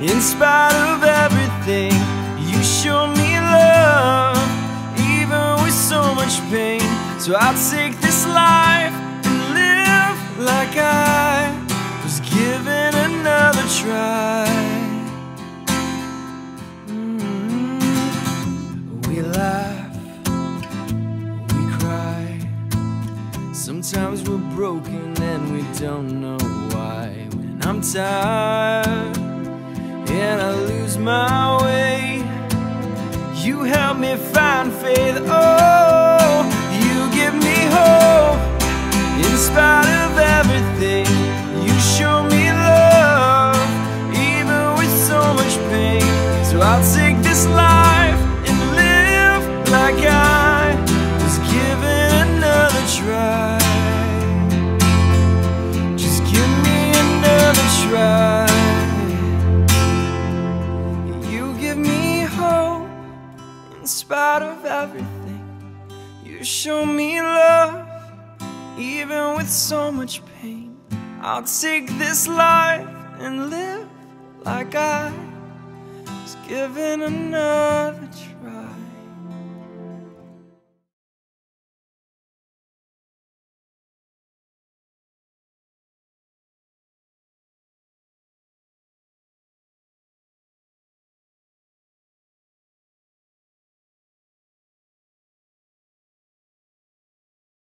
In spite of everything, you show me love, even with so much pain. So I'll take this life and live like I was given another try. We laugh, we cry. Sometimes we're broken and we don't know why. When I'm tired and I lose my way, you help me find faith. Oh, you give me hope. In spite of everything, you show me love, even with so much pain. So I'll take this life and live like I was given another try. Just give me another try. In spite of everything, you show me love, even with so much pain. I'll take this life and live like I was given another try.